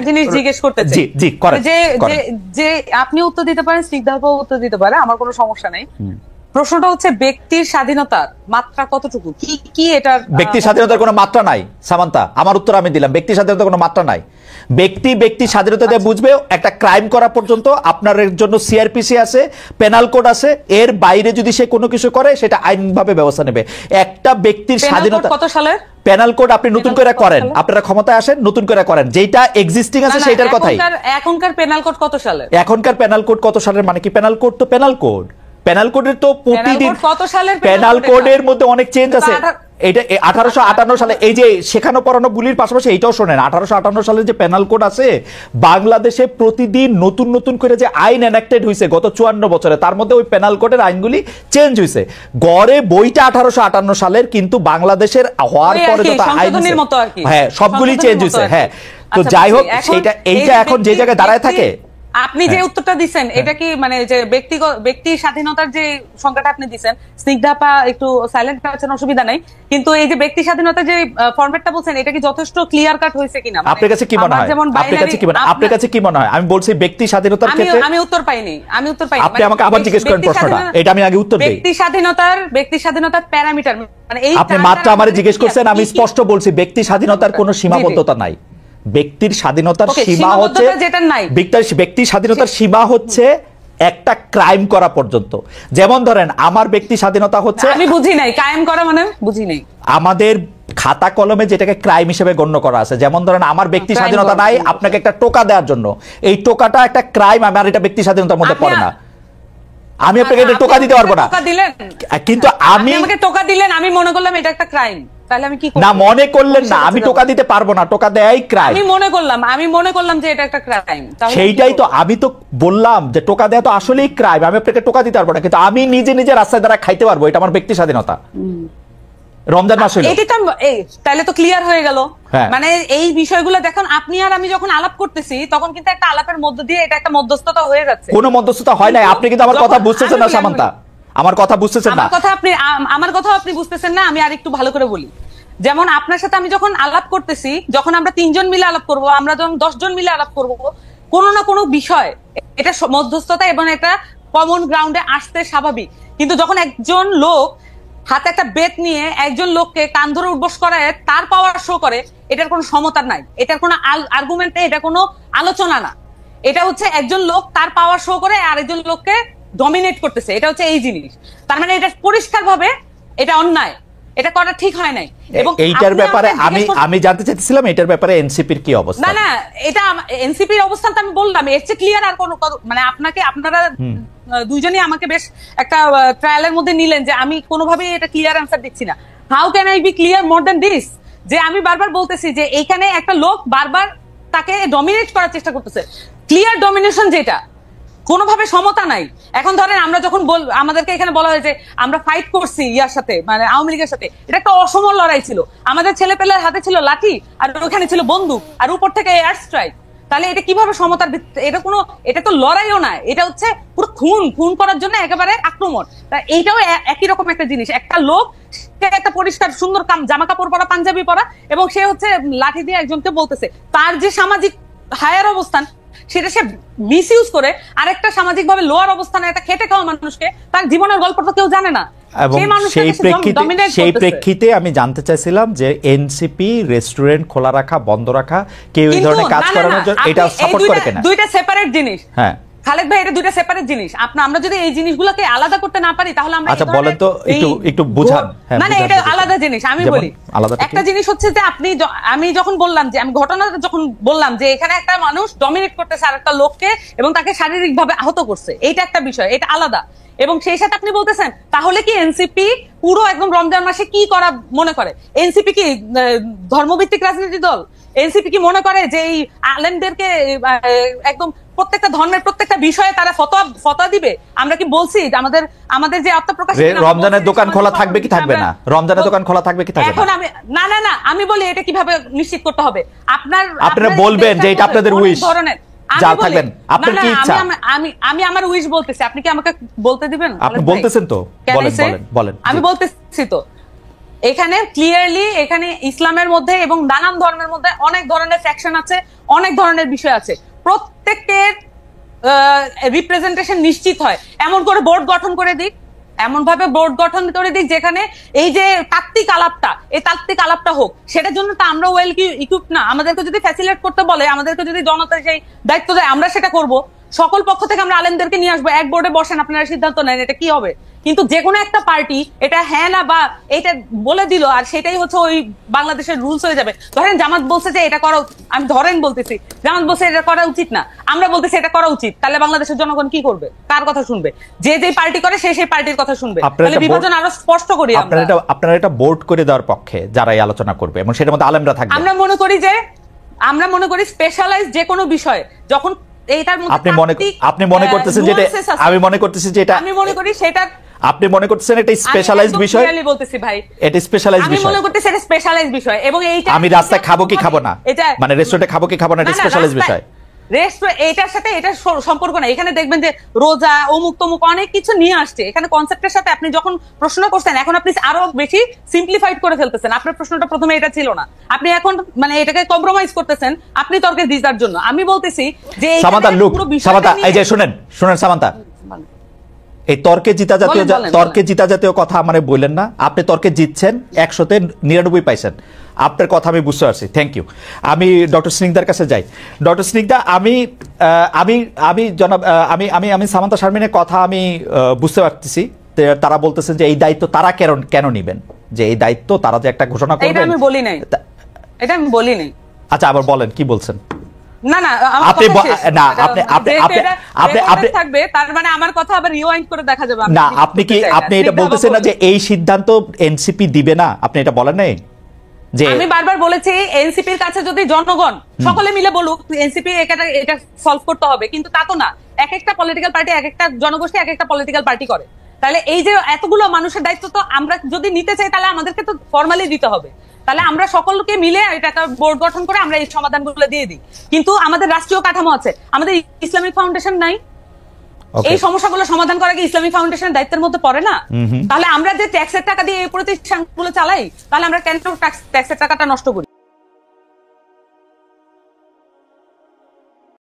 জিনিস জিজ্ঞেস করতে চাই। জি করেন। যে আপনি উত্তর দিতে পারেন, স্নিগ্ধা আপু উত্তর দিতে পারে, আমার কোনো সমস্যা নেই। প্রশ্নটা হচ্ছে ব্যক্তির স্বাধীনতার মাত্রা কতটুকু, কি এটার? ব্যক্তির স্বাধীনতার কোনো মাত্রা নাই সামান্তা, আমার উত্তর আমি দিলাম, ব্যক্তির স্বাধীনতার কোনো মাত্রা নাই। ব্যক্তি স্বাধীনতা দিয়ে বুঝবে একটা ক্রাইম করা পর্যন্ত আপনার জন্য সিআরপিসি আছে, পেনাল কোড আছে, এর বাইরে যদি সে কোনো কিছু করে সেটা আইনভাবে ব্যবস্থা নেবে। একটা ব্যক্তির স্বাধীনতা কত সালের পেনাল কোড আপনি নতুন করে করেন, আপনারা ক্ষমতায় আসেন নতুন করে করেন, যেটা এক্সিস্টিং আছে সেটার কথাই। এখনকার পেনাল কোড কত সালের? এখনকার পেনাল কোড কত সালের মানে কি? পেনাল কোড তো পেনাল কোড, পেনাল কোডের তো প্রতিদিন পেনাল কোডের মধ্যে অনেক চেঞ্জ আছে। এটা 1858 সালে এই যে শেখানো পড়ানো বুলির পাশাপাশি এইটাও শোনেন, 1858 সালের যে পেনাল কোড আছে, বাংলাদেশে প্রতিদিন নতুন নতুন করে যে আইন এনাক্টেড হয়েছে গত 54 বছরে, তার মধ্যে ওই পেনাল কোডের আইনগুলি চেঞ্জ হয়েছে। গড়ে বইটা 1858 সালের, কিন্তু বাংলাদেশের হওয়ার পরে যত আইন হ্যাঁ সবগুলি চেঞ্জ হয়েছে। হ্যাঁ, তো যাই হোক, এইটা এখন যে জায়গায় দাঁড়ায় থাকে। আপনি যে উত্তরটা দিচ্ছেন এটা কি মানে যে ব্যক্তি স্বাধীনতার যে সংখ্যাটা আপনি দিচ্ছেন, স্নিগ্ধাপা একটু সাইলেন্ট আছেন, অসুবিধা নাই, কিন্তু এই যে ব্যক্তি স্বাধীনতার যে ফরম্যাটটা বলছেন এটা কি যথেষ্ট ক্লিয়ার কাট হয়েছে কিনা? আপনার কাছে কি মনে হয়? আপনার কাছে কি মনে হয়? আমি বলছি ব্যক্তি স্বাধীনতার ক্ষেত্রে আমি উত্তর পাইনি। আপনি আমাকে আবার জিজ্ঞেস করেন প্রশ্নটা, এটা আমি আগে উত্তর দেই। ব্যক্তি স্বাধীনতার প্যারামিটার মানে এই আপনি মাত্র আমারে জিজ্ঞেস করছেন, আমি স্পষ্ট বলছি ব্যক্তি স্বাধীনতার কোনো সীমাবদ্ধতা নাই। ব্যক্তির স্বাধীনতার সীমা হচ্ছে ব্যক্তির স্বাধীনতার সীমা হচ্ছে একটা ক্রাইম করা পর্যন্ত। যেমন ধরেন আমার ব্যক্তি স্বাধীনতা হচ্ছে, আমি বুঝি নাই কায়েম করা মানে, বুঝি নাই। আমাদের খাতা কলমে যেটাকে ক্রাইম হিসেবে গণ্য করা আছে, যেমন ধরেন আমার ব্যক্তি স্বাধীনতা নাই আপনাকে একটা টোকা দেওয়ার জন্য, এই টোকাটা একটা ক্রাইম, আমার এটা ব্যক্তি স্বাধীনতার মধ্যে পড়ে না। আমি আপনাকে এটা টোকা দিতে পারবো না, কিন্তু আমি আমাকে টোকা দিলেন, আমি মনে করলাম এটা একটা ক্রাইম, তাহলে আমি কি করব? না মনে করলেন না, আমি টোকা দিতে পারবো না, টোকা দেয়াই ক্রাইম। আমি মনে করলাম যে এটা একটা ক্রাইম, সেইটাই তো আমি তো বললাম যে টোকা দেয়া তো আসলেই ক্রাইম, আমি আপনাকে টোকা দিতে পারবো না, কিন্তু আমি নিজে রাস্তায় দ্বারা খাইতে পারবো, এটা আমার ব্যক্তি স্বাধীনতা। রমজান মাস হলো, তাহলে তো ক্লিয়ার হয়ে গেল। মানে এই বিষয়গুলো দেখুন, আপনি আর আমি যখন আলাপ করতেছি তখন কিন্তু একটা আলাপের মধ্য দিয়ে এটা একটা মধ্যস্থতা হয়ে যাচ্ছে। কোনো মধ্যস্থতা হয় নাই, আপনি কিন্তু আমার কথা বুঝতেছেন না সামান্তা, আমার কথা বুঝতেছেন না। আমার কথা আপনি বুঝতেছেন না, আমি আর একটু ভালো করে বলি। যেমন আপনার সাথে আমি যখন আলাপ করতেছি, যখন আমরা 3 জন মিলে আলাপ করব, আমরা যখন 10 জন মিলে আলাপ করব, কোনো না কোনো বিষয় এটা মধ্যস্থতা এবং এটা কমন গ্রাউন্ডে আসতে স্বাভাবিক। কিন্তু যখন একজন লোক হাতে একটা বেত নিয়ে একজন লোককে কান ধরে উঠবস করায় তার পাওয়ার শো করে, এটার কোনো সমতা নাই, এটার কোনো আর্গুমেন্ট নেই, এটা কোনো আলোচনা না। এটা হচ্ছে একজন লোক তার পাওয়ার শো করে আরেকজন লোককে ডমিনেট করতেছে, এটা হচ্ছে এই জিনিস। তার মানে এটা পরিষ্কার ভাবে এটা অন্যায়, এটা করা ঠিক হয় নাই। এবং এইটার ব্যাপারে আমি জানতে চাইছিলাম এটার ব্যাপারে এনসিপির কি অবস্থা? না এটা এনসিপির অবস্থানটা আমি বললাম, এর চেয়ে ক্লিয়ার আর কোন মানে আপনারা দুইজনই আমাকে বেশ একটা ট্রায়ালের মধ্যে নিলেন যে আমি কোনোভাবেই এটা ক্লিয়ার আনসার দিচ্ছি না। How can I be clear more than this? যে আমি বারবার বলতেছি যে এইখানে একটা লোক বারবার তাকে ডমিনেট করার চেষ্টা করতেছে, ক্লিয়ার ডমিনেশন যেটা, কোনোভাবে সমতা নাই। এখন ধরেন আমরা যখন আমাদেরকে এখানে বলা হয়েছে আমরা ফাইট করছি ইয়ার সাথে, মানে আওয়ামী লীগের সাথে, এটা একটা অসম লড়াই ছিল। আমাদের ছেলেপেলের হাতে ছিল লাঠি আর ওখানে ছিল বন্দুক আর উপর থেকে এয়ার স্ট্রাইক। তাহলে এটা কিভাবে সমতার ভিত্তিতে? এটা তো লড়াইও না, এটা হচ্ছে পুরো খুন করার জন্য একেবারে আক্রমণ। তা এইটাও একই রকম একটা জিনিস। একটা লোক একটা পরিষ্কার সুন্দর জামা কাপড় পরা, পাঞ্জাবি পরা, এবং সে হচ্ছে লাঠি দিয়ে একজনকে বলতেছে, তার যে সামাজিক হায়ার অবস্থান সেটা সে মিস ইউজ করে আরেকটা সামাজিক ভাবে লোয়ার অবস্থানে একটা খেটে খাওয়া মানুষকে, তার জীবনের গল্প তো কেউ জানে না। সেই প্রেক্ষিতে আমি জানতে চাইছিলাম যে এনসিপি রেস্টুরেন্ট খোলা রাখা, বন্ধ রাখা, কেউ এই ধরনের কাজ করানোর জন্য এটা সাপোর্ট করে কিনা? দুইটা সেপারেট জিনিস। হ্যাঁ খালেদ ভাই, এটা দুইটা সেপারেট জিনিস। আমরা যদি এই জিনিসগুলোকে আলাদা করতে না পারি তাহলে আমরা, আচ্ছা বলেন তো, একটু বুঝান। মানে এটা আলাদা জিনিস। আমি বলি একটা জিনিস হচ্ছে যে আমি যখন বললাম যে আমি ঘটনাটা যখন বললাম যে এখানে একটা মানুষ ডমিনেট করতেছে আরেকটা লোককে এবং তাকে শারীরিক ভাবে আহত করছে, এটা একটা বিষয়, এটা আলাদা। এবং সেই সাথে আপনি বলতেছেন তাহলে কি এনসিপি পুরো একদম রমজান মাসে কি করা মনে করে? এনসিপি কি ধর্মভিত্তিক রাজনীতি দল? এনসিপি কি মনে করে যে এই আলেমদেরকে একদম প্রত্যেকটা ধর্মের প্রত্যেকটা বিষয়ে তারা ফতোয়া দিবে? আমরা কি বলছি আমাদের যে আত্মপ্রকাশ, রমজানের দোকান খোলা থাকবে কি থাকবে না? রমজানের দোকান খোলা থাকবে কি থাকবে না? এখন আমি বলি এটা কিভাবে নিশ্চিত করতে হবে? আপনারা বলবেন যে এটা আপনাদের উইশ ধরনের যা থাকবেন, আপনার কি ইচ্ছা? আমি আমার উইশ বলতেছি, আপনি কি আমাকে বলতে দিবেন? আপনি বলতেছেন তো, বলেন। আমি বলতেছি তো, এখানে ক্লিয়ারলি এখানে ইসলামের মধ্যে এবং নানান ধর্মের মধ্যে অনেক ধরনের ফ্যাকশন আছে, অনেক ধরনের বিষয় আছে, প্রত্যেকের রিপ্রেজেন্টেশন নিশ্চিত হয়, এমন করে বোর্ড গঠন করে দিক, এমন ভাবে বোর্ড গঠন করে দিক যেখানে এই যে তাত্ত্বিক আলাপটা, এই তাত্ত্বিক আলাপটা হোক। সেটার জন্য তো আমরা ওয়েল ইকুইপ না। আমাদেরকে যদি ফ্যাসিলিটেট করতে বলে, আমাদেরকে যদি জনতা সেই দায়িত্ব দেয়, আমরা সেটা করব। সকল পক্ষ থেকে আমরা আলেমদেরকে নিয়ে আসবো, এক বোর্ডে বসেন, আপনারা সিদ্ধান্ত নেন এটা কি হবে। কিন্তু যে কোনো একটা পার্টি এটা হ্যাঁ না বা এটা বলে দিল, আর সেটাই হচ্ছে ওই বাংলাদেশের রুলস হয়ে যাবে। ধরেন জামাত বলছে যে এটা করা, আমি ধরেন বলতেছি জামাত বলছে এটা করা উচিত না, আমরা বলতেছি এটা করা উচিত, তাহলে বাংলাদেশের জনগণ কি করবে? কার কথা শুনবে? যে যে পার্টি করে সে সেই পার্টির কথা শুনবে। তাহলে বিভাজন আরো স্পষ্ট করি আমরা। আপনারা এটা বোর্ড করে দেওয়ার পক্ষে যারা এই আলোচনা করবে এবং সেটার মধ্যে আলেমরা থাকবে। আমরা মনে করি স্পেশালাইজ যে কোনো বিষয় যখন এইটার মধ্যে আপনি মনে করতেছেন যেটা, আমি মনে করতেছি যে এটা, আমি মনে করি সেটা আপনি মনে করতেছেন এটা স্পেশালাইজড বিষয়। আমি বলতেছি ভাই এটা স্পেশালাইজড বিষয়। আমি মনে করতেছি এটা স্পেশালাইজড বিষয় এবং এইটা আমি রাস্তায় খাবো কি খাবো না, মানে রেস্টুরেন্টে খাবো কি খাবো না, এটা স্পেশালাইজড বিষয়। এটার সাথে এটা সম্পর্ক না। এখানে দেখবেন যে রোজা অমুক তমুক অনেক কিছু নিয়ে আসছে এখানে কনসেপ্টের সাথে। আপনি যখন প্রশ্ন করছেন এখন আপনি আরো বেশি সিম্পলিফাইড করে ফেলতেছেন। আপনার প্রশ্নটা প্রথমে এটা ছিল না, আপনি এখন মানে এটাকে কম্প্রোমাইজ করতেছেন আপনি তর্কে জিতার জন্য। আমি বলতেছি যে সামান্তা সামান্তা এই যে শুনেন সামান্তা, এই তর্কে জিতা জাতীয় কথা মানে বললেন না। আপনি তর্কে জিতছেন, 100-তে 99 পাইছেন। আপনার কথা আমি বুঝতে পারছি, থ্যাংক ইউ। আমি ডক্টর স্নিগ্ধার কাছে যাই। ডক্টর স্নিগ্ধা, আমি সামান্তা শারমিনের কথা আমি বুঝতে পারতেছি। তারা বলতেছেন যে এই দায়িত্ব তারা কেন নিবেন, যে এই দায়িত্ব তারা যে একটা ঘোষণা করবেন। এটা আমি বলি নাই। আচ্ছা, আবার বলেন কি বলছেন। না না থাকবে, তার মানে আমার কথা আবার রিওয়াইন্ড করে দেখা যাবে না। আপনি এটা বলতেছেন না যে এই সিদ্ধান্ত এনসিপি দিবে না, আপনি এটা বলেন নাই? যে আমি বারবার বলেছি এনসিপির কাছে যদি জনগণ সকলে মিলে বলুক এনসিপি এটা সলভ করতে হবে, কিন্তু তা তো না। এক একটা পলিটিক্যাল পার্টি, এক একটা জনগোষ্ঠী এক একটা পলিটিক্যাল পার্টি করে। তাহলে এই যে এতগুলো মানুষের দায়িত্ব তো আমরা যদি নিতে চাই তাহলে আমাদেরকে তো ফর্মালি দিতে হবে। তাহলে আমরা সকলকে মিলে এটা একটা বোর্ড গঠন করে আমরা এই সমাধানগুলো দিয়ে দিই। কিন্তু আমাদের রাষ্ট্রীয় কাঠামো আছে, আমাদের ইসলামিক ফাউন্ডেশন নাই। এই সমস্যাগুলো সমাধান করা কি ইসলামিক ফাউন্ডেশনের দায়িত্বের মধ্যে পড়ে না? তাহলে আমরা যে ট্যাক্সের টাকা দিয়ে এই প্রতিষ্ঠানগুলো চালাই, তাহলে আমরা কেন ট্যাক্সের টাকাটা নষ্ট করি?